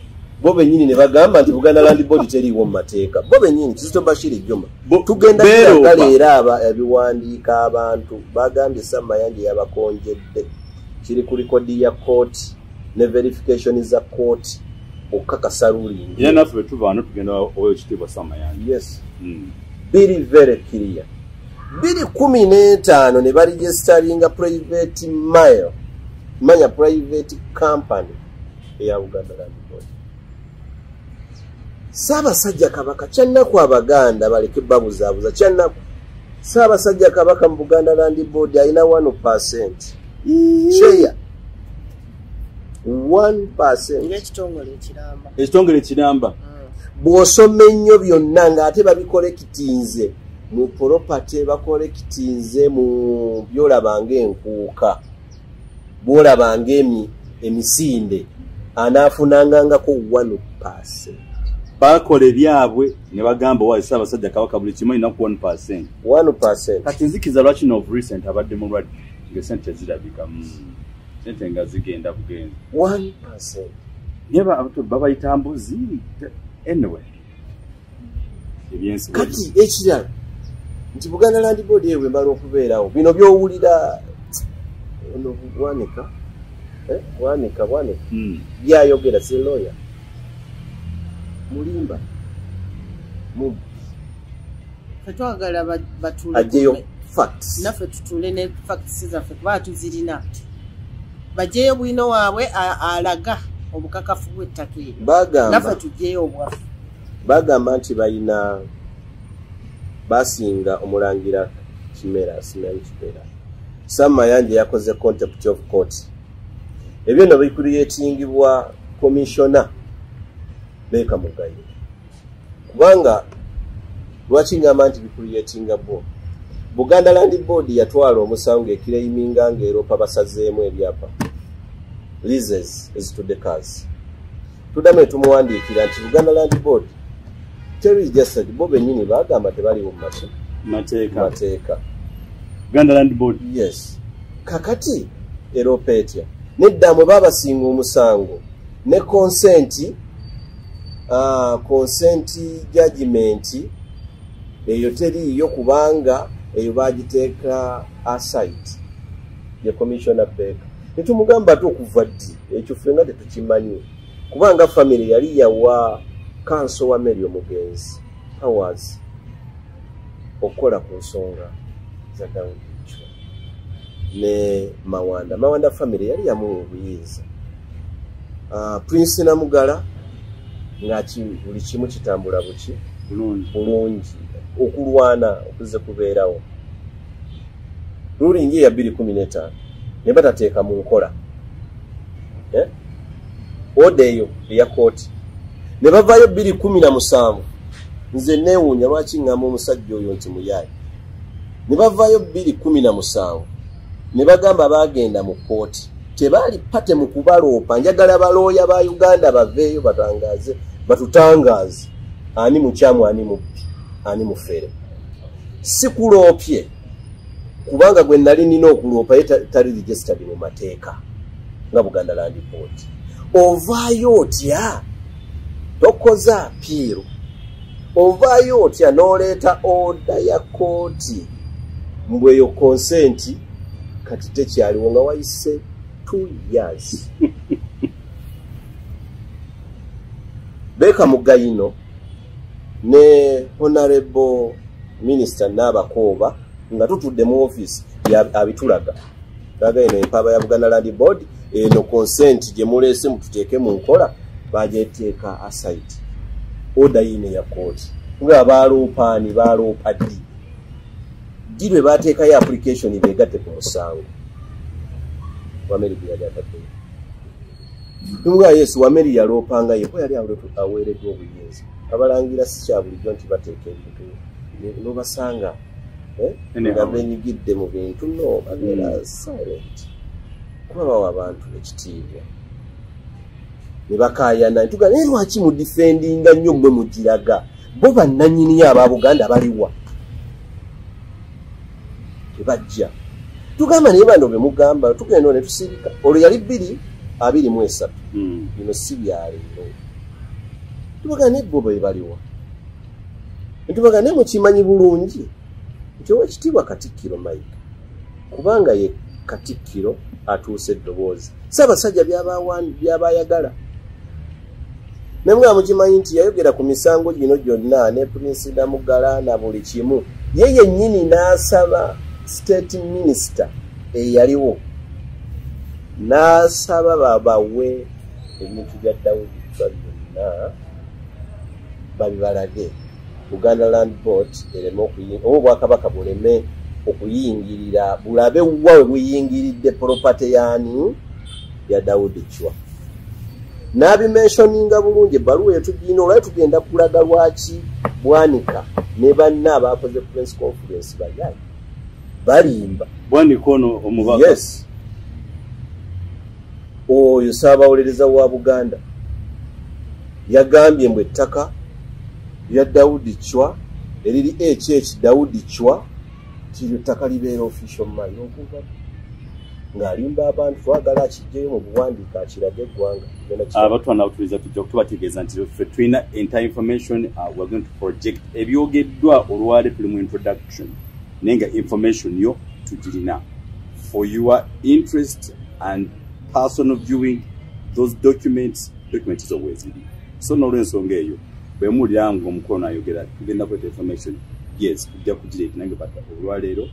bennyini ne bagamba nti Buganda Land Board teriiwo mu mateeka. Bo bennyini Kizito Bashir Juma tugenda kugala era ebiwandiika abantu bagambye Ssamayanja yabakonjedde kiri ku likodi ya kooti ne verification za kooti okukakasa ruling. Era naffe tuva wano tugenda oyo kitiibwa Ssamayanja. Yes. Very very clear. 2015 ne baregisteringa private manya private company eya Buganda Land Board. Ssaabasajja Kabaka kyannaku Abaganda baleke babuzaabuza kyannaku Ssaabasajja Kabaka mu Buganda Land Board alina 1% share 1% ekitongole kiramba bw'osoma ennyo byonna ng'ate babikolekitinze mu property bakolekitinze mu byolabanga enkuuka bwolabanga emisinde anaafunangangako 1%. bakola ebyabwe ne bagamba wa Ssaabasajja Kabaka buli kimu alina ku 1%. Kati nzikiza lwaki of recent abadde mulwadde ng'esente zirabika sente nga zigenda bugenzi 1%. Nyeba babayita mbuzi anyway. Kati ekirala nti Buganda Land Board ewe mbala okubeerawo bino byowulira ono Bwanika byayogera si lawyer Mulimba twagala batule ajeyo facts naffe tutule ne facts zaffe kuba tuzirina bajeyo bwino waabwe alaga obukakafu bw'ettaka eryo naffe tujeyo obwaffe. Bagamba nti balina basinga omulangira Kimera Ssamayanja yakoze contempt of court. Ebyo no bikuriyetingibwa commissioner Beka Mugayi kubanga lwaki ngamba nti bikuriyetinga Buganda Land Board yatwala omusango ekireyiminga ng'eropa basazeemu ebyapa leases ezitudekazi tuddamu tumuwandiikira nti Buganda Land Board registered bo bennyini bagamba tebali mu mateeka. Buganda Land Board. Yes. Kakati eropa etya nedda mwe babasinga omusango ne consent judgment eyo teriiyo kubanga eyo bagiteeka aside ye Commissioner Baker netumugamba ate okuva ddi ekyo ffenga tetukimanyi kubanga famire yali yawa kanso wa Mary Omugenzi powers okukola ku nsonga za Daudi Chwa ne Mawanda famire yali yamuwa obuyinza. Prince Namugala ngaki buli kimu kitambula buki bulungi okulwana okuze kubeerawo. Ruling ya 2015 ne batateeka mu nkola odeyo ya kooti ne bavaayo 2017 nze neewuunya lwaki ngamba omusajja oyo nti muyayi. Ne bavaayo 2017 ne bagamba bagenda mu kooti tebaali pate mu kubaloopa. Njagala balooya ba Uganda baveeyo batutangaaze ani mukyamu ani mubbi ani mufere. Si kuloopye kubanga gwe nali nina okuloopa ye tali registered mu mateeka nga Buganda Land Board. Ovaayo otya tokoza piiro, ovaayo otya n'oleeta oda ya kooti mbweyo consent kati tekyaliwo nga wayise 2 years. Beka Mugayino ne Honorable Minister Nabakooba nga tutudde mu office abitulaga laga eno empaba ya Buganda Land Board eno consent gye mulese mututeeke mu nkola bajeteeka aside order yine ya court nga baloopaani baloopaddi gilwe bateeka ya application begatte ku musango Wameri yali atadde nga Yesu Wameri yaloopanga yeko yali aweereddwa obuyinza abalangira si kya bulijjo nti bateeka ebintu n'obasanga nga benyigidde mu bintu no babeera silent kuba bawa abantu ekitiibwa ne bakaayana ntuga naye lwaki mu defendinga nnyo gwe mugiraga bo bannannyini aba Buganda baliwa tebajja tugamba naye bano be mugamba tugenda ne tusirika olwo yali 2023 bino si byaleero tubaga ne bo be baliwa tubaga ne mukimanyi bulungi nti owekitiibwa Katikkiro Mike kubanga ye Katikkiro atuuse eddoboozi Ssaabasajja byabayagala nemwe mukimanyi nti yayogera ku misango gino gyonna ne Prince Namugala na buli kimu ye yennyini n'asaba state minister eyaliwo n'asaba babawe ebintu bya Daudi byonna babibalage Buganda Land Board ereme okuyingira Obwakabaka buleme okuyingirira bulabe wawe buyingiridde property yani ya Daudi Chwa nabimentioninga bulungi ebbaluwa yetugina olwayo tugenda kulaga lwaki Bwanika ne banna abakoze press conference bayayi balimba Bwanika ono omubaka yes oyo Ssaabawulereza wa Buganda yagambye mbwe ettaka ya Daudi Chwa eriri Daudi Chwa kiri ttaka libeera official mine okuva ng'alimba abantu twagala akijjeyo mu buwandiika akirage eggwanga abatwana awutiriza tujja kutubategeeza nti ffe tulina entire information we're going to project ebyogeddwa olwale tuli mu introduction naye nga information yo tugirina for your interest and personal viewing those documents zo ziri so n'olw'ensonga eyo bwe muwulira ng'omukono ayogera tugenda kweta information yes tujja kugireeta nange bata olwaleero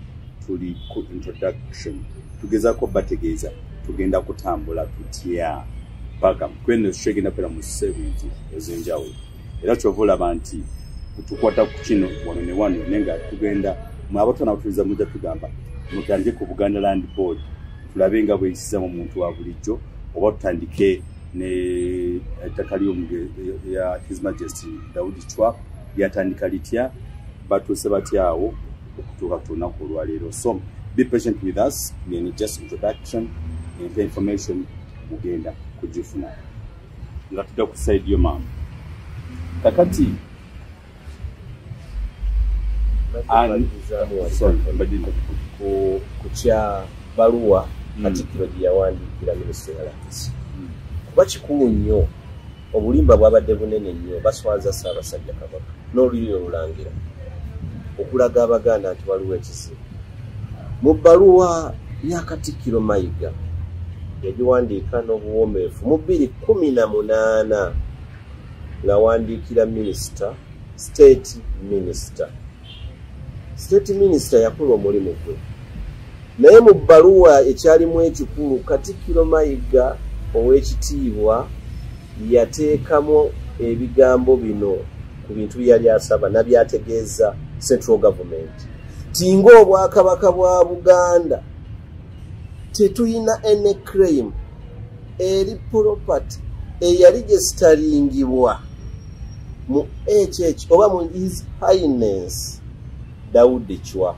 tuli ku introduction tugezaako bategeeza tugenda kutambula tutya paka kweno shegenda kwera mu series ez'enjawulo era kyova olaba nti tukwata ku kino wano ne wano naye nga tugenda mwabatona awutiriza mujja tugamba mutandike ku Buganda Land Board tulabe nga bweyisiza mu muntu wa bulijjo oba tutandike ne ettaka ya His Majesty Daudi Chwa lyatandika litya batuuse batyawo okutuuka ku lunaku olwaleero. So be patient with us. Then just introduction and information mugenda kugifuna nga tujja ku side yo maama kakati kukya baluwa Katikkiro gye yawandiikira Minisita Latisi kuba kikulu nnyo obulimba bwabadde bunene nnyo baswaza Ssaabasajja Kabaka n'olulimi olulangira okulaga Abaganda nti waliwo ekizibu mu bbaluwa ya Katikkiro Mayiga yagiwandiika n'obuwombeefu mu 2018 ng'awandiikira minisita state minisita yakola omulimu gwe naye mu bbaluwa ekyalimu ekikulu Katikkiro Mayiga ow'ekitiibwa yateekamu ebigambo bino ku bintu byali asaba nabyategeeza central government tinga obwakabaka bwa Buganda tetuyina any claim eri property eyaregisitaringibwa mu HH oba mu His Highness Daudi Chwa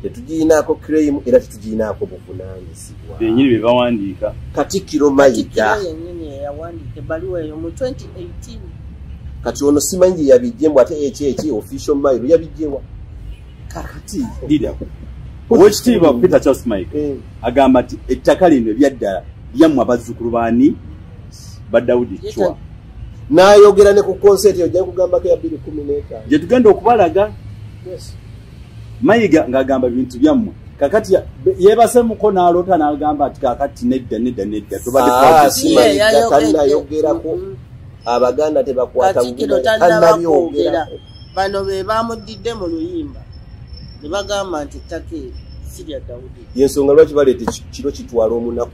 tetugiyinaako claim era tetugiyinaako buvunaanyizibwa benyini bye bawandiika Katikkiro Mayiga yennyini yawandiika ebbaluwa eyo mu 2018 kati ono simanyi yabijje mbw ate HH official mail yabijjewa kakati dida owekitiibwa Peter Charles Mike agamba nti ettaka lino ebyaddala lyammwe abazzukulu baani ba Daudi Chwa n'ayogera ne ku concert eyo ojja kugambako ya 2015 gye tugenda okubalaga Mayiga ng'agamba bintu byammwe kakati yeebasemuko n'aloota n'agamba ati kakati nedda tubaddeyogerako Abaganda tebakwata tannabyogera bano be bamuddidde mu luyimba ne bagamba nti ettaka sirya Daudi yensonga lwaki baleete kiro kitwala omunaku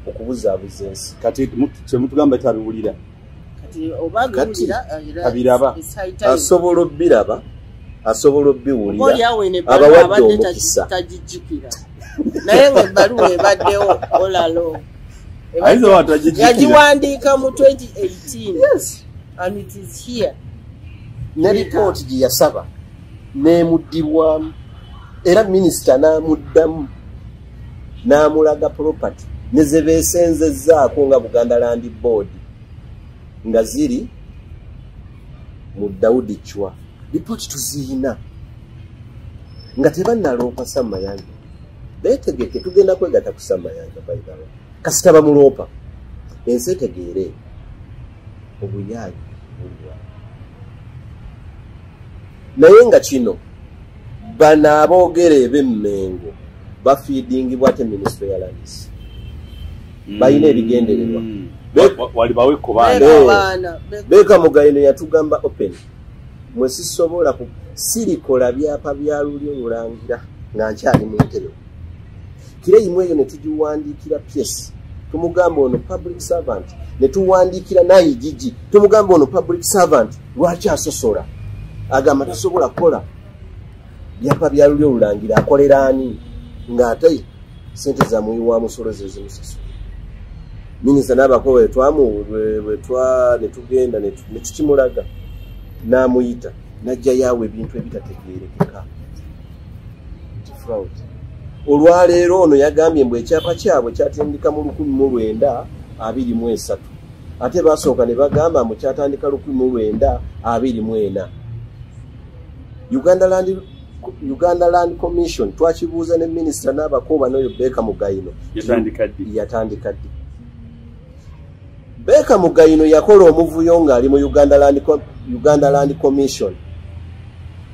okubuzaabuza ensi kati kyemutugamba tabiwulira kati obabiwulira asobola obbiwulira abawadde omukisa tagijjukira naye ng'ebbaluwa ebaddewo olalo yagiwandiika mu 2018 and it is here ne report gye yasaba n'emuddibwamu era minisita n'amuddamu n'amulaga property ne ze beesenzezzaako nga Buganda Land Board nga ziri mu Daudi Chwa report tuziina nga tebannaloopa Ssamayanja beetegeke tugenda kwegatta ku Ssamayanja bayibawa kasita bamuloopa ensi etegeere obuyaayi naye nga kino bano aboogera eb'emmengo bafiidingibwa ate minisitule ya lands balina ebigendererwa Beeka Mugayino yatugamba open mwe sisobola sirikola byapa bya lulyo lulangira nga nkyali mu ntebe kireyimu eyo ne tugiwandiikira piesi tumugamba ono public servant ne tuwandiikira nayigigi tumugamba ono public servant lwaki asosola agamba tasobola kukola byapa bya lulyo lulangira akolera ani ng'ate sente za muyi wa musolo ze zimusasula minisita n'abako ne tugenda ne tukimulaga n'amuyita najja yaawe ebintu ebitategeerekeka fraud olwaleero ono yagambye mbu ekyapa kyabwe kyatandika mu 1923 ate basooka ne bagamba mbu kyatandika 1924 Uganda Land Commission twakibuuza ne minisita n'abakooba n'oyo Beeka Mugayino yatandika ddi Beeka Mugayino yakola omuvuyo ng'ali mu Uganda Land Commission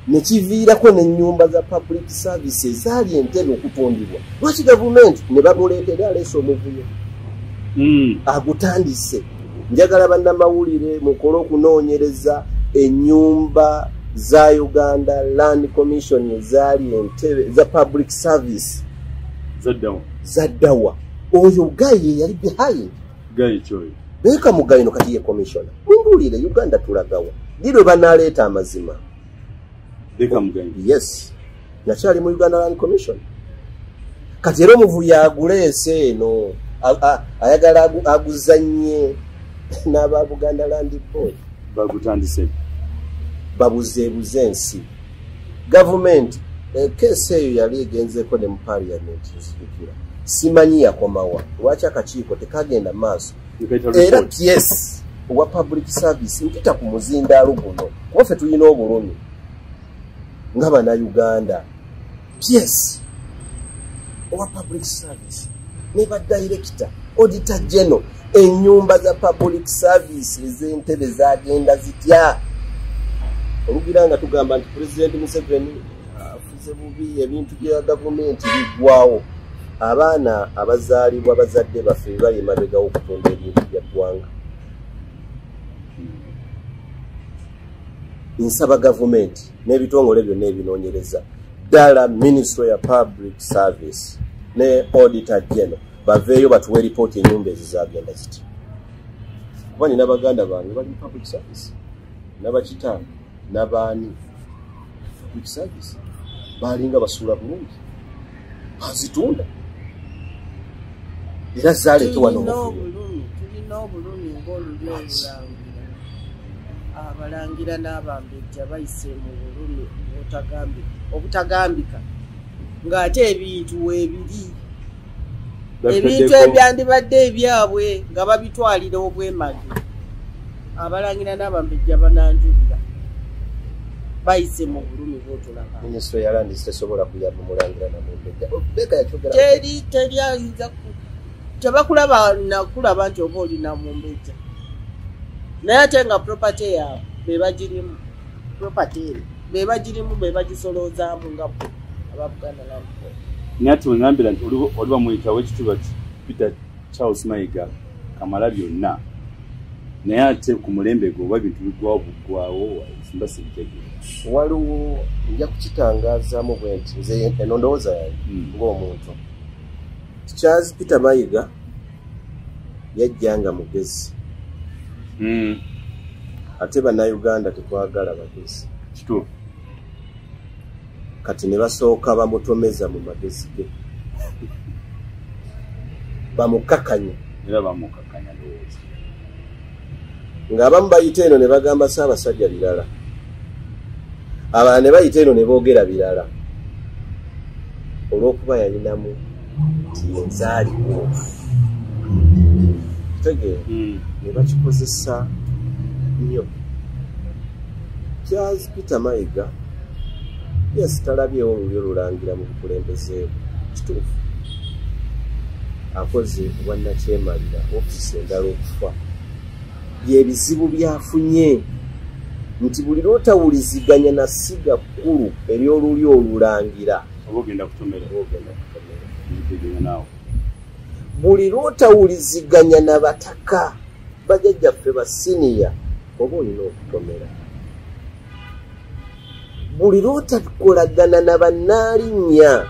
nekiviirako n'ennyumba za public services zaali entebe okutundibwa lwaki gavumenti ne bamuleetera aleese omuvuyo agutandise njagala bannamawulire mukole okunoonyereza ennyumba za Uganda Land Commission ezaali entebe za public service zaddawa oyo gaye yali behind gaye kyoyo Beeka Mugayino kati ye commissioner mumbuulire Uganda tulagawa lirwe banaleeta amazima Beeka Mugayino yes nakyali mu Uganda Land Commission kati era omuvuyo aguleese eno ayagala aguzanye n'aba Buganda Land Board bagutandise babuzeebuze ensi gavumenti keesi eyo yali egenzeko ne mu parliament nzijukira simanyi yakomawa lwaki akakiiko tekagenda maaso era yes owa public service mpita ku muzindaalo guno kuba ffe tulina obulumi nga bannayuganda yes owa public service ne badirector auditor general ennyumba za public service ez'entebe zagenda zitya olugira nga tugamba nti President Museveni afuze bubi ebintu bya gavumenti biggwawo abaana abazaalibwa bazadde baffe bali emabega okutunda ebintu bya ggwanga. Nsaba gavumenti n'ebitongole byonna ebinoonyereza ddala Ministry ya Public Service ne Auditor General baveeyo batuwe ripooti ennyumba ezo zagenda ziti. Kuba nina baganda bange bali public service n'abakitange n'abaani public service balinga basuula bulungi bazitunda era zaaleete wano tulina obulumi ng'olulyo olulangira abalangira n'abambejja bayise mu bulumi obutagambika ng'ate ebintu weebiri ebintu ebyandibadde ebyabwe nga babitwalira obwemage abalangira n'abambejja bananjulira bayise mu bulumi bw'otulaba. Minisitule ya Land tesobola kuyamba mulangira Namumbejja. Beka yakyogera teri ayinza tebakulaba nakulaba nti oba oli Namumbejja naye ate nga property yaabwe bebagirimu property bebagirimu bebagisoloozaamu nga ababuganda Land Board. Nyati wengambira nti oli bamuyitawo ekituba Peter Charles Mayiga kamala byonna naye ate ku mulembe gwe oba bintu bigwawo buggwawo simba sibitegeera. Waliwo nja kukitangaazamu bwe nti nze eno ndowooza yange ng'omuntu. Charles Peter Mayiga yajjanga mugezi. Ate bannayuganda tetwagala bagezi. Kituufu. Kati ne basooka bamutomeza mu magezi ge. Bamukakanya. Era bamukakanya ndowooza. Ng'abamu bayita eno ne bagamba Ssaabasajja birala. Abalala ne bayita eno ne boogera birala. Olw'okuba yalinamu nti yenzaaliwo. Kitegeera ne bakikozesa nnyo. Charles Peter Mayiga yes talabyewo olulyo lulangira mu bukulembeze kituufu. Akoze bwannakyemalira ofiisi endala okufa. Byebizibu byafunye nti buli lwotawuliziganya na siga kkulu ery'olulyo olulangira ogenda kutomera buli lwotawuliziganya na bataka bajjajjaffe basiniya oba olina okutomera. Buli lwotakolagana na bannaalinya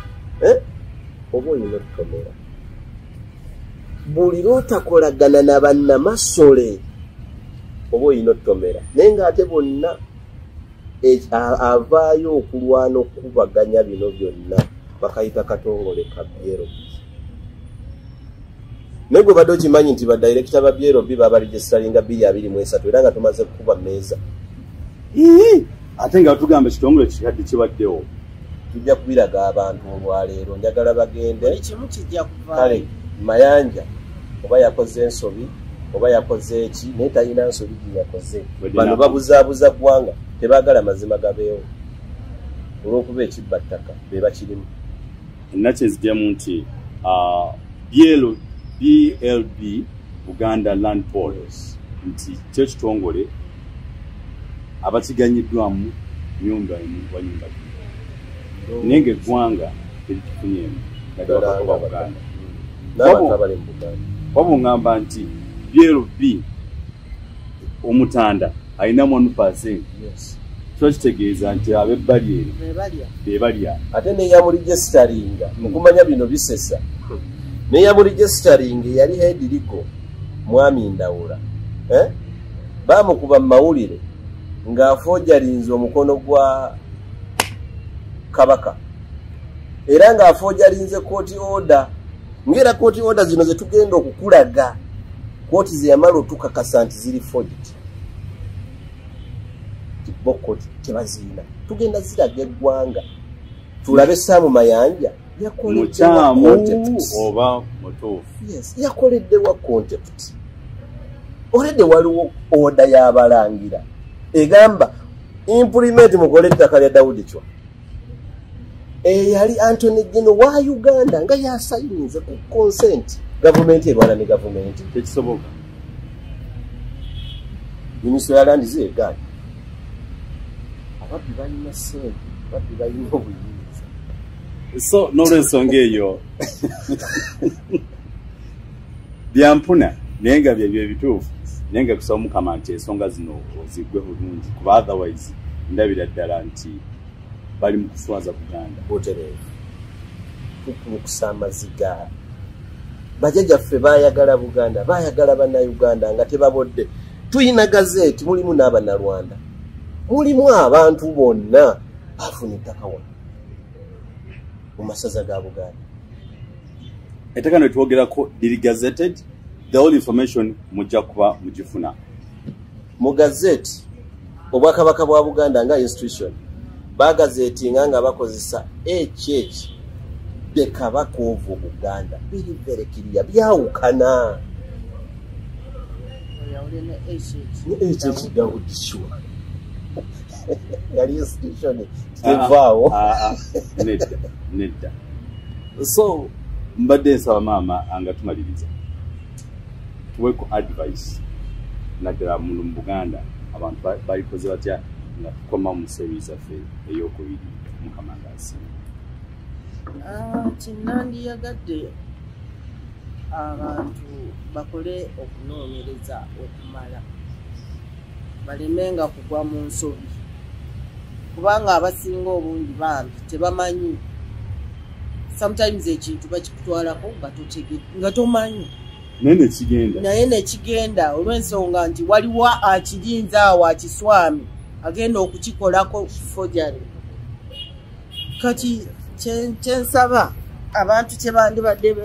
oba olina okutomera. Buli lwotakolagana na bannamasole oba olina okutomera. Naye ng'ate bonna avaayo okulwana okubaganya bino byonna bakayita katongole ka BLB. Naye gwe badde okimanyi nti badirekita ba BLB babaregisitalinga 2023 era nga tumaze kukuba mmeeza. Ate nga tugamba ekitongole kikadde kibaddewo. Tujja kubiraga abantu olwaleero njagala bagende. Ekimu kijja kuva. Kale Mayanja oba yakoze ensobi oba yakoze eki naye talina nsobi yakoze. Bano babuzaabuza ggwanga tebaagala mazima gabeewo olw'okuba ekibbattaka be bakirimu. Nakyenzigyamu nti BLB Buganda Land Board nti kyo kitongole abakiganyiddwamu nyumba wa nyumba naye ng'eggwanga teritufunyeemu naddala Buganda. Waba ngamba nti BLB omutanda alinamu 1%. Kyo kitegeeza nti ab'ebbali eno be balya. Ate neyamuligestaringa mukumanya bino bisesa. Neyamuligestaringa yali Hedirigo mwami Ndawula. Bamukuba mu mawulire ng'afoojalinze omukono gwa Kabaka. Era ng'afoojalinze court order. Ngera court order zino ze tugenda okukulaga. Kooti ze yamala otukakasa nti ziri forged. Bokoti tebaziina. Tugenda ziraga eggwanga. Tulabe Saamu Mayanja yakoleddewa contempt. Oba mutuufu. Yes, yakoleddewa contempt. Olede waliwo oda y'abalangira. Egamba implement mukole ettaka lya Daudi Chwa. Yali Anthony Gino wa Uganda nga yasayinze ku consent. Gavumenti ebwana ne gavumenti tekisoboka. Minisitule ya Land zeegaana. Ababbi balina ssente, ababbi balina obuyinza. So n'olwensonga eyo byampuna naye nga byebyo ebituufu naye nga kusaba Mukama nti ensonga zino ozigwe bulungi kuba otherwise ndabira ddala nti bali mu kuswaza Buganda. Butereevu tukulukusa amaziga. Bajjajjaffe baayagala Buganda, baayagala bannayuganda nga tebabodde. Tuyina gazeeti, mulimu n'Abannarwanda, mulimu abantu bonna bafuna ettaka wano mu masaza ga Buganda. Ettaka ne twogerako liri gazetted, the whole information mujja kuba mugifuna mu gazeeti. Obwakabaka bwa Buganda nga institution bagazeetinga nga bakozesa the Kabaka of Buganda. Biri very clear, byawukana. Yali institution tevaawo. Nedda. So mbadde nsaba maama anga tumaliriza tuweko advice naddala mu Buganda abantu balikoze batya nga tukoma mu series affe ey'okubiri Mukama ng'asiima. Kinandiyagadde abantu bakole okunoonyereza okumala balemenga kugwa mu nsobi kubanga abasinga obungi bambi tebamanyi. Sometimes ekintu bakikutwalako nga tomanyi naye nekigenda olw'ensonga nti waliwo akirinza awo akiswami agenda okukikolako forgery. Kati kyensaba abantu kyebandibadde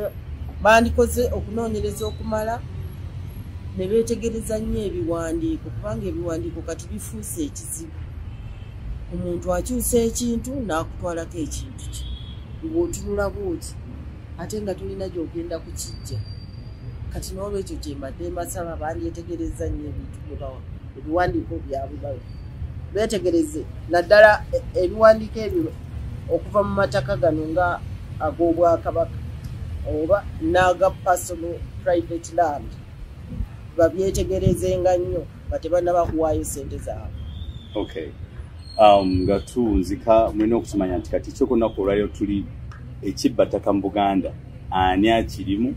bandikoze okunoonyereza okumala ne beetegereza nnyo ebiwandiiko kubanga ebiwandiiko kati bifuuse ekizibu. Omuntu akyusa ekintu n'akutwalako ekintu kye ng'otunula bwoti ate nga tulina gy'ogenda kukijja. Kati n'olwekyo gye mbadde mbasaba bandyetegereza nnyo ebintu bye bawa ebiwandiiko byabwe beetegereze naddala ebiwandiiko ebyo okuva mu mataka gano nga ag'Obwakabaka oba n'aga personal private land babyetegerezenga nnyo nga tebannaba kuwaayo ssente zaabwe. Okay. Nga tunzika mulina okukimanya nti kati ky'okunaku olwaliro tuli ekibbataka mu Buganda ani akirimu,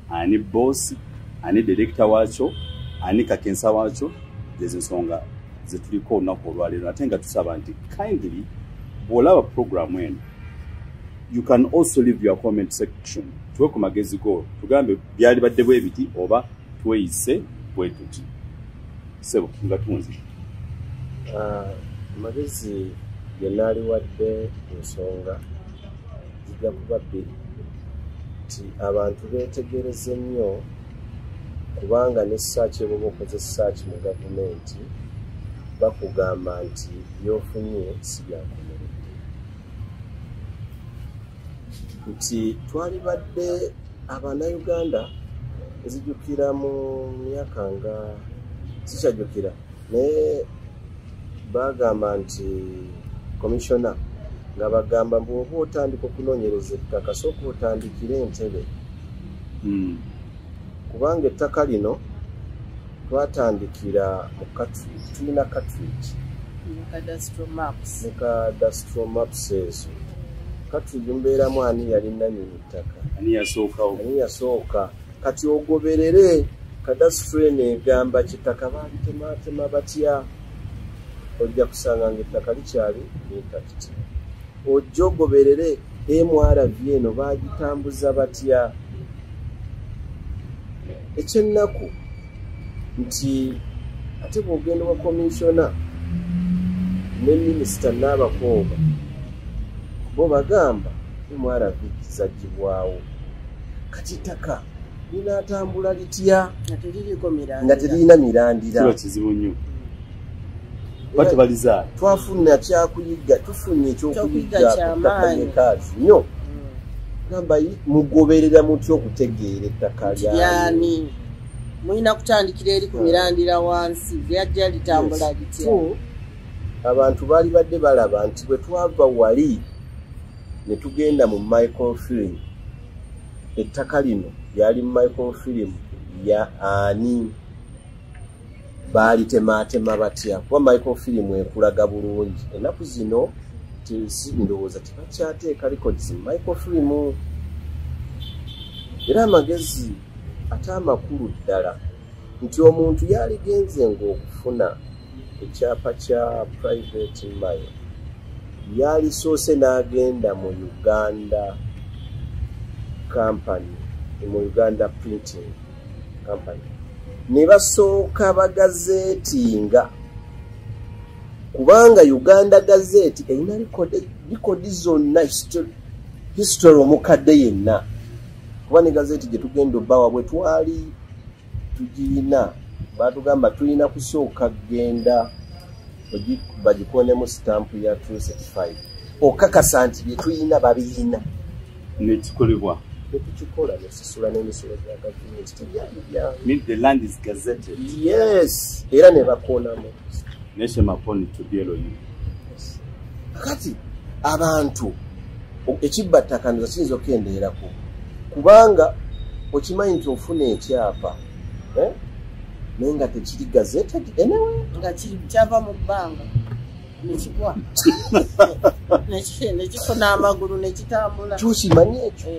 ani boss, ani director waakyo, ani kakensa waakyo, ezo ensonga ze tuliko olunaku olwaliro ate nga tusaba nti kindly bw'olaba program eno you can also leave your comment section tuwe ku magezi go tugambe byali badde bwe biti oba tweyise bwe tuti sebo nga tunzi. Magezi genaali wadde ensonga zijja kuba bbiri nti abantu beetegereze nnyo kubanga ne search bwoba okoze search mu gavumenti bakugamba nti byofunye si byakomeredde. Nti twali badde Abannayuganda nzijukira mu myaka nga sikyajjukira naye bagamba nti commissioner nga bagamba bw'oba otandika okunoonyereza ettaka sooka otandikire Entebbe. Kubanga ettaka lino twatandikira mu Katwijk, tulina Katwijk ne cadastral maps ezo. Katwijk mbeeramu ani yali nannyini ttaka, ani yasooka. Kati ogoberere cadastral eno egamba kittaka baalitemaatema batya, ojja kusanga ng'ettaka likyali intact. Ojja ogoberere MRV eno baagitambuza batya. Ekyennaku nti ate bw'ogenda wa komishona ne minisita Nabakooba bo bagamba MRV zaggibwawo. Kati ttaka linaatambula litya nga teririna mirandira? Kiba kizibu nnyo. Batebaliza twafuna kyakuyiga, tufunye ekyokuyiga ttaka lyekaazi nnyo. Gamba mugoberera mutya okutegeera ettaka lyani? Mulina kutandikira eri ku mirandira wansi lyajja litambula litya? Abantu baali badde balaba nti bwe twava wali ne tugenda mu microfilm, ettaka lino lyali mu microfilm ya ani, baalitemaatema batya? Kuba microfilm ekulaga bulungi. Ennaku zino ndowooza tebakyateeka records mu microfilm. Era amagezi ate amakulu ddala nti omuntu yaligenze ng'okufuna ekyapa kya private mail yalisoose n'agenda mu Uganda company, mu Uganda printing company, ne basooka bagazeetinga kubanga Uganda Gazette erina likodi zonna history omukadde yenna. Kuba ne gazeti gye tugenda obbawa bwe twali tugirina baatugamba tulina kusooka genda bagikonemu stamp ya True Certified okakasa nti bye tulina babirina nekikolebwa netukikola nesisula n'emisolo gya gavumenti tebyali byange. Mean the land is gazetted. Yes, era ne bakonamu Nation upon to deal you. Kati abantu ekibbattakanira kiyinza okendeerako kubanga okimanyi nti ofuna ekyapa naye nga tekiri gazetted anyway nga kyava mu bbanga nekigwa nekifuna amagulu nekitambula. Kyukimanyi ekyo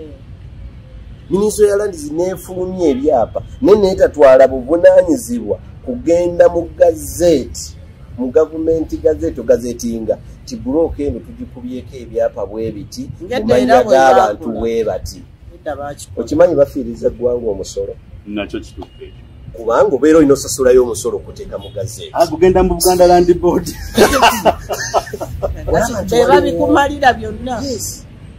Minisitule ya Lands neefulumya ebyapa naye neetatwala buvunaanyizibwa kugenda mu gazeti mu gavumenti gazeti ogazetinga ti bulooka eno tugikubyeko ebyapa bwe biti mu mannya g'abantu bwe bati. Okimanyi bafiiriza eggwanga omusolo Nakyo kituufu ekyo. Kubanga obeera olina osasulayo omusolo okuteeka mu gazeti. Agugenda mu Buganda Land Board. Babikumalira byonna.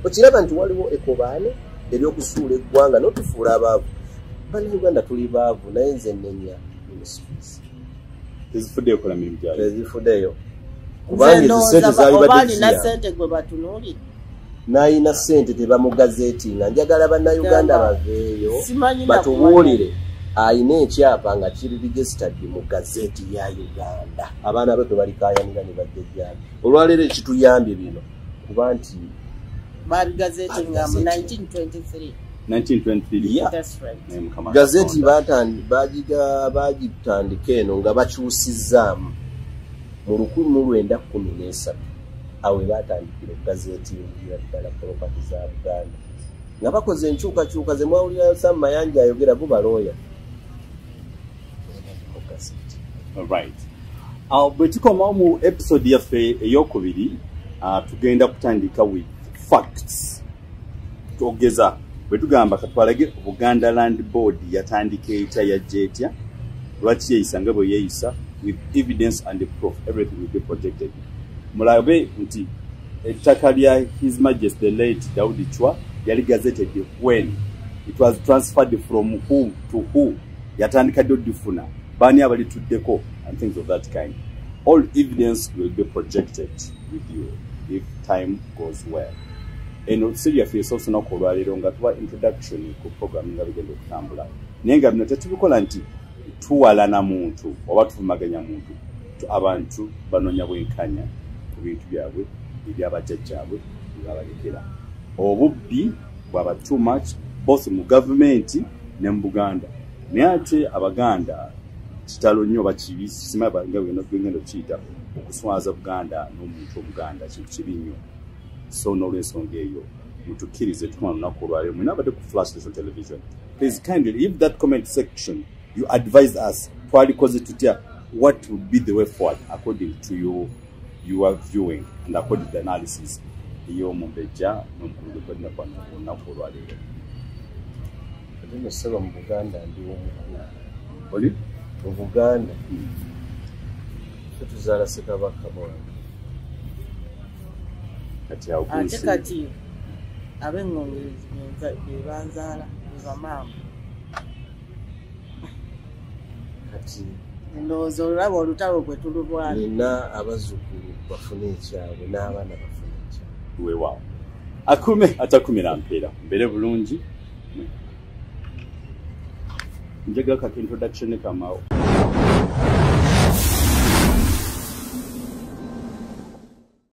Okiraba nti waliwo ekobaane ery'okusuula eggwanga n'otufuula abaavu. Bannayuganda tuli baavu naye nze nnenya ministries. Tezifuddeyo kola mirimu gyayo. Tezifuddeyo. Kubanga ezo ssente zaali badde na ssente gwe batunuulira. N'ayina ssente tebamugazeetinga. Njagala bannayuganda baveeyo batubuulire ayina ekyapa nga kiri registered mu gazeti ya Uganda. Abaana be tebalikaayanira ne bajjajjaabe. Olwaleero ekituyambye bino kuba nti babigazetinga mu 1923. 1923. Yeah. That's right. Gazeti bagitandika eno nga bakyusizzaamu mu 1913 awe batandikira gazeti ya ddala property za Buganda nga bakoze enkyukakyuka ze mwawulira Sam Mayanja ayogera bo balooya. Alright. Bwe tukomawo mu episode yaffe ey'okubiri tugenda kutandika with facts. Twogeza bwe tugamba katwalage Buganda Land Board yatandika etya yajja etya lwaki yeeyisa nga bwe yeeyisa with evidence and proof everything will be protected. Mulabe nti ettaka lya His Majesty the late Daudi Chwa yali gazetted when it was transferred from who to who, yatandika dodifuna bani abalituddeko and things of that kind. All evidence will be projected with you if time goes well. Eno siriya fyeso sona kolwaliro nga tuwa introduction ku program nga bigenda okutambula naye nga bino tetubikola nti tuwalana muntu oba tuvumaganya muntu abantu banonya bwenkanya ku bintu byabwe ebyabajjajjaabwe byebabalekera. Obubbi bwaba too much both mu gavumenti ne mu Buganda naye ate Abaganda kitalo nnyo bakibi simaba nga bwengendo kiyita okuswaza Buganda n'omuntu Obuganda kintu kibi nnyo. So n'olwensonga eyo mutukkirize tukoma lunaku olwaleero mwina abadde ku Flash National Television. Please kindly if that comment section you advise us twalikoze tutya, what would be the way forward according to your viewing and according to the analysis ey'omumbejja n'omukulu gw'olina ku lunaku olwaleero. Ate nasaba mu Buganda ndi omukulu. Oli? Mu Buganda tuzaala Ssekabaka Mwanga. Ate kati ab'engombe be banzaala be bamaama. Kati ndowooza olaba olutalo gwe tulubwala. Nina abazzukulu bafune ekyabwe n'abaana bafune ekyabwe. Weewaawo. Akume atakumira mpeera mbeere bulungi. Njagala kaka introduction kamaawo.